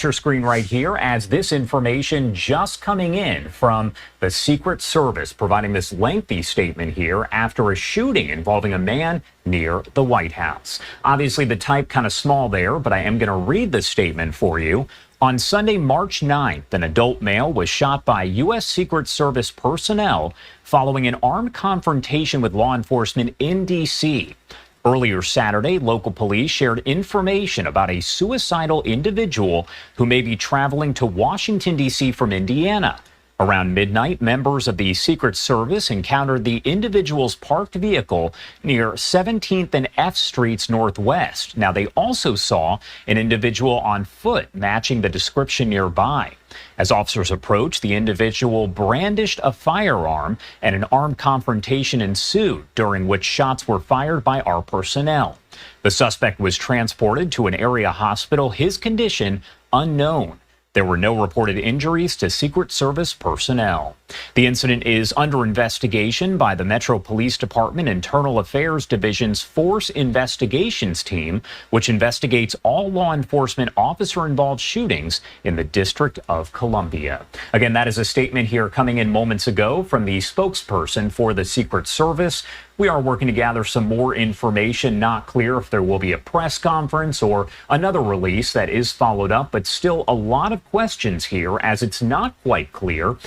Your screen right here as this information just coming in from the Secret Service, providing this lengthy statement here after a shooting involving a man near the White House. Obviously, the type kind of small there, but I am going to read the statement for you. On Sunday, March 9th, an adult male was shot by U.S. Secret Service personnel following an armed confrontation with law enforcement in D.C. Earlier Saturday, local police shared information about a suicidal individual who may be traveling to Washington, D.C. from Indiana. Around midnight, members of the Secret Service encountered the individual's parked vehicle near 17th and F Streets Northwest. Now, they also saw an individual on foot matching the description nearby. As officers approached, the individual brandished a firearm and an armed confrontation ensued, during which shots were fired by our personnel. The suspect was transported to an area hospital, his condition unknown. There were no reported injuries to Secret Service personnel. The incident is under investigation by the Metro Police Department Internal Affairs Division's Force Investigations Team, which investigates all law enforcement officer-involved shootings in the District of Columbia. Again, that is a statement here coming in moments ago from the spokesperson for the Secret Service. We are working to gather some more information. Not clear if there will be a press conference or another release that is followed up, but still a lot of questions here as it's not quite clear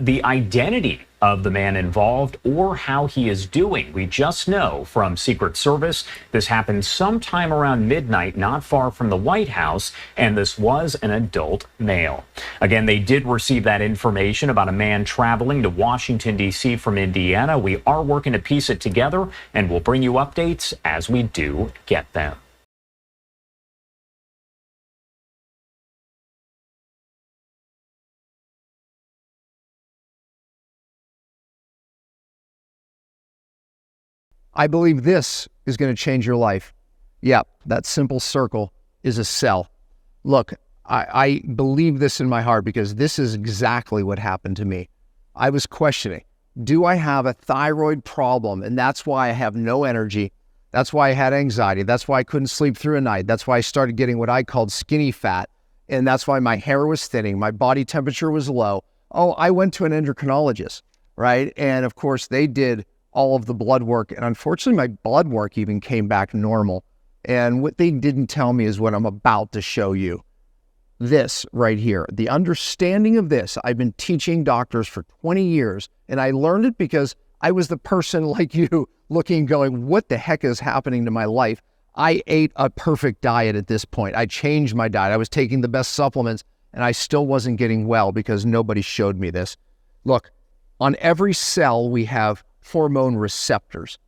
the identity of the man involved or how he is doing. We just know from Secret Service this happened sometime around midnight, not far from the White House, and this was an adult male. Again, they did receive that information about a man traveling to Washington, D.C. from Indiana. We are working to piece it together, and we'll bring you updates as we do get them. I believe this is going to change your life. Yep, that simple circle is a cell. Look, I believe this in my heart because this is exactly what happened to me. I was questioning, do I have a thyroid problem? And that's why I have no energy. That's why I had anxiety. That's why I couldn't sleep through a night. That's why I started getting what I called skinny fat. And that's why my hair was thinning. My body temperature was low. Oh, I went to an endocrinologist, right? And of course, they did all of the blood work. And unfortunately, my blood work even came back normal. And what they didn't tell me is what I'm about to show you. This right here, the understanding of this, I've been teaching doctors for 20 years, and I learned it because I was the person like you looking, going, what the heck is happening to my life? I ate a perfect diet at this point. I changed my diet. I was taking the best supplements, and I still wasn't getting well because nobody showed me this. Look, on every cell, we have hormone receptors.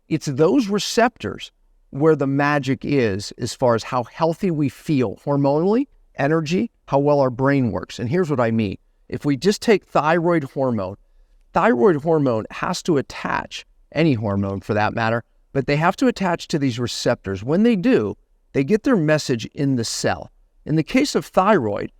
It's those receptors where the magic is as far as how healthy we feel hormonally, energy, how well our brain works. And here's what I mean. If we just take thyroid hormone has to attach, any hormone for that matter, but they have to attach to these receptors. When they do, they get their message in the cell. In the case of thyroid,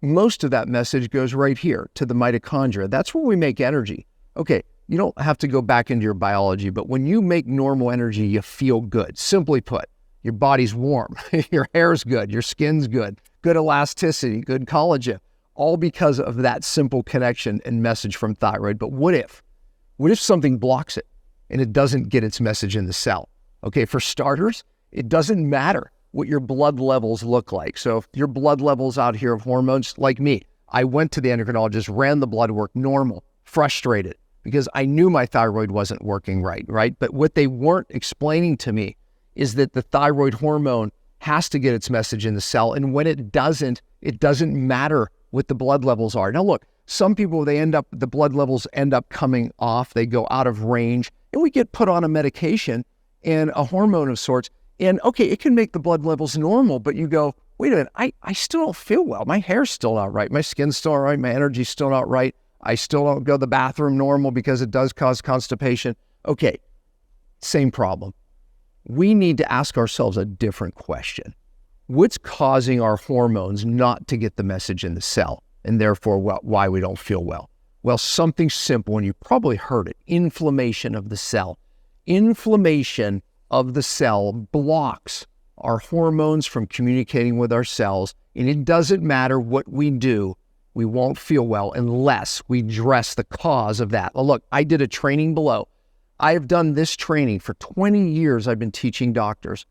most of that message goes right here to the mitochondria. That's where we make energy. Okay, you don't have to go back into your biology, but when you make normal energy, you feel good. Simply put, your body's warm, your hair's good, your skin's good, good elasticity, good collagen, all because of that simple connection and message from thyroid. But what if something blocks it and it doesn't get its message in the cell? Okay, for starters, it doesn't matter what your blood levels look like. So if your blood levels out here of hormones, like me, I went to the endocrinologist, ran the blood work, normal, frustrated, because I knew my thyroid wasn't working right? But what they weren't explaining to me is that the thyroid hormone has to get its message in the cell. And when it doesn't matter what the blood levels are. Now look, some people, the blood levels end up coming off, they go out of range, and we get put on a medication and a hormone of sorts. And okay, it can make the blood levels normal, but you go, wait a minute, I still don't feel well. My hair's still not right. My skin's still not right. My energy's still not right. I still don't go to the bathroom normal because it does cause constipation. Okay, same problem. We need to ask ourselves a different question. What's causing our hormones not to get the message in the cell, and therefore why we don't feel well? Well, something simple, and you probably heard it, inflammation of the cell. Inflammation of the cell blocks our hormones from communicating with our cells. And it doesn't matter what we do, we won't feel well unless we address the cause of that. Well, look, I did a training below. I have done this training for 20 years. I've been teaching doctors.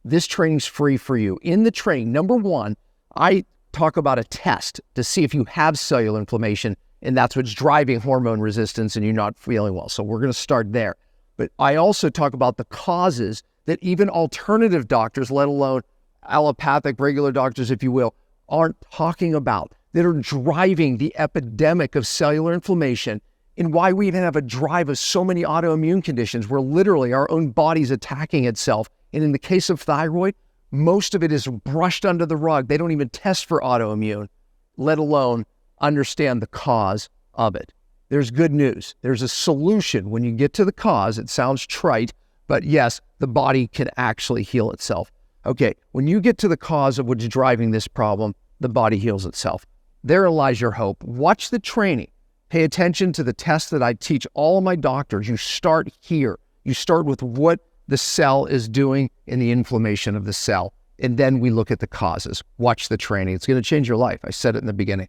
This training's free for you. In the training, number one, I talk about a test to see if you have cellular inflammation, and that's what's driving hormone resistance and you're not feeling well. So we're going to start there. But I also talk about the causes that even alternative doctors, let alone allopathic, regular doctors, if you will, aren't talking about, that are driving the epidemic of cellular inflammation, and why we even have a drive of so many autoimmune conditions where literally our own body's attacking itself. And in the case of thyroid, most of it is brushed under the rug. They don't even test for autoimmune, let alone understand the cause of it. There's good news. There's a solution. When you get to the cause, it sounds trite, but yes, the body can actually heal itself. Okay, when you get to the cause of what's driving this problem, the body heals itself. Therein lies your hope. Watch the training. Pay attention to the tests that I teach all of my doctors. You start here. You start with what the cell is doing in the inflammation of the cell. And then we look at the causes. Watch the training. It's going to change your life. I said it in the beginning.